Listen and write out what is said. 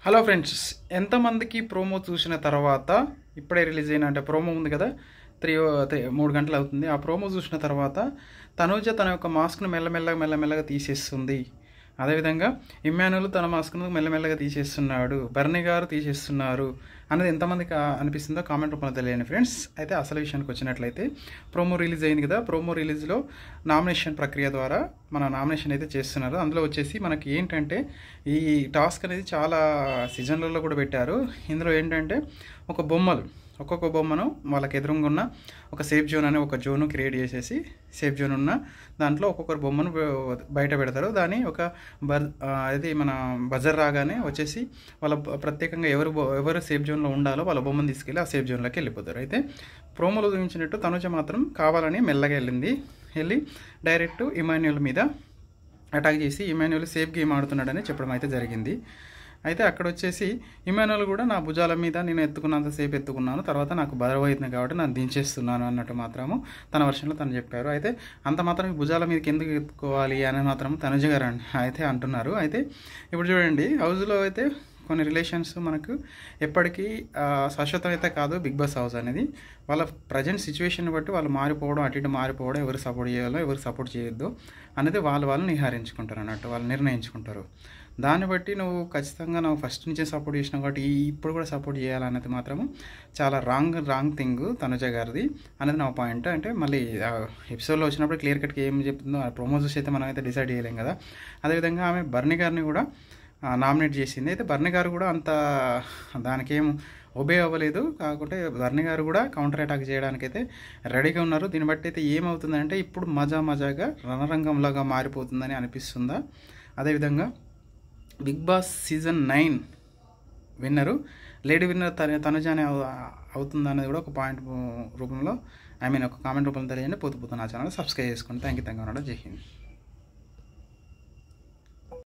Hello friends, ఎంతమందికి promo చూసిన తర్వాత ఇప్పుడే రిలీజ్ అయిన అంటే ప్రోమో ఉంది కదా, 3 గంటలు అవుతుంది. ఆ ప్రోమో చూసిన తర్వాత తనూజ తన యొక్క మాస్క్ను మెల్లమెల్లగా తీసేస్తుంది. అదేవిధంగా ఇమ్మాన్యుల్ తన మాస్క్ను మెల్లమెల్లగా తీసేస్తున్నాడు, బర్నీ గారు తీసేస్తున్నారు అనేది ఎంతమందికి అనిపిస్తుందో కామెంట్ రూపంలో తెలియండి ఫ్రెండ్స్. అయితే అసలు విషయానికి వచ్చినట్లయితే ప్రోమో రిలీజ్ అయింది కదా, ప్రోమో రిలీజ్లో నామినేషన్ ప్రక్రియ ద్వారా మన నామినేషన్ అయితే చేస్తున్నారు. అందులో వచ్చేసి మనకి ఏంటంటే ఈ టాస్క్ అనేది చాలా సీజన్లలో కూడా పెట్టారు. ఇందులో ఏంటంటే ఒక్కొక్క బొమ్మను వాళ్ళకి ఎదురుగా ఉన్న ఒక సేఫ్ జోన్ అనే ఒక జోను క్రియేట్ చేసేసి, సేఫ్ జోన్ ఉన్న దాంట్లో ఒక్కొక్కరు బొమ్మను బయట పెడతారు. దాన్ని ఒక అది మన బజర్ రాగానే వచ్చేసి వాళ్ళ ప్రత్యేకంగా ఎవరు సేఫ్ జోన్లో ఉండాలో వాళ్ళ బొమ్మను తీసుకెళ్ళి ఆ సేఫ్ జోన్లోకి వెళ్ళిపోతారు. అయితే ప్రోమోలో చూపించినట్టు తనుజ మాత్రం కావాలని మెల్లగా వెళ్ళి డైరెక్ట్ ఇమాన్యుల్ మీద అటాక్ చేసి ఇమాన్యుల్ సేఫ్ గేమ్ ఆడుతున్నాడని చెప్పడం అయితే జరిగింది. అయితే అక్కడ వచ్చేసి ఇమాన్యుల్ కూడా నా భుజాల మీద నేను ఎత్తుకున్నంతసేపు ఎత్తుకున్నాను, తర్వాత నాకు బరువు అవుతుంది కాబట్టి నన్ను దించేస్తున్నాను అన్నట్టు మాత్రము తన వర్షన్లో తను చెప్పారు. అయితే అంత మాత్రం భుజాల మీదకి ఎందుకు ఎత్తుకోవాలి అని మాత్రం తనుజ గారు అయితే అంటున్నారు. అయితే ఇప్పుడు చూడండి, హౌస్లో అయితే కొన్ని రిలేషన్స్ మనకు ఎప్పటికీ శాశ్వతం అయితే కాదు. బిగ్ బాస్ హౌస్ అనేది వాళ్ళ ప్రజెంట్ సిచ్యువేషన్ బట్టి వాళ్ళు మారిపోవడం, అటు ఇటు మారిపోవడం, ఎవరు సపోర్ట్ చేయాలో ఎవరు సపోర్ట్ చేయొద్దు అనేది వాళ్ళు నిర్ధారించుకుంటారు అన్నట్టు, వాళ్ళు నిర్ణయించుకుంటారు. దాన్ని బట్టి నువ్వు ఖచ్చితంగా నువ్వు ఫస్ట్ నుంచే సపోర్ట్ చేసినావు కాబట్టి ఇప్పుడు కూడా సపోర్ట్ చేయాలనేది మాత్రము చాలా రాంగ్ థింగ్ తనుజ గారిది అనేది నా పాయింట్. అంటే మళ్ళీ ఎపిసోడ్లో వచ్చినప్పుడు క్లియర్ కట్గా ఏం చెప్తుందో ఆ ప్రోమో చూసి అయితే మనం అయితే డిసైడ్ చేయలేం కదా. అదేవిధంగా ఆమె బర్నీ గారిని కూడా నామినేట్ చేసింది. అయితే బర్నీ గారు కూడా అంత దానికేం ఒబే అవ్వలేదు. కాకుంటే బర్నీ గారు కూడా కౌంటర్ అటాక్ చేయడానికైతే రెడీగా ఉన్నారు. దీన్ని బట్టి అయితే ఏమవుతుందంటే ఇప్పుడు మజాగా రణరంగంలాగా మారిపోతుందని అనిపిస్తుందా. అదేవిధంగా బిగ్ బాస్ సీజన్ 9 విన్నరు లేడీ విన్నర్ తనుజానే అవుతుందా అనేది కూడా ఒక పాయింట్ రూపంలో ఒక కామెంట్ రూపంలో తెలియండి. పోతూ నా ఛానల్ సబ్స్క్రైబ్ చేసుకోండి. Thank you. జై హింద్.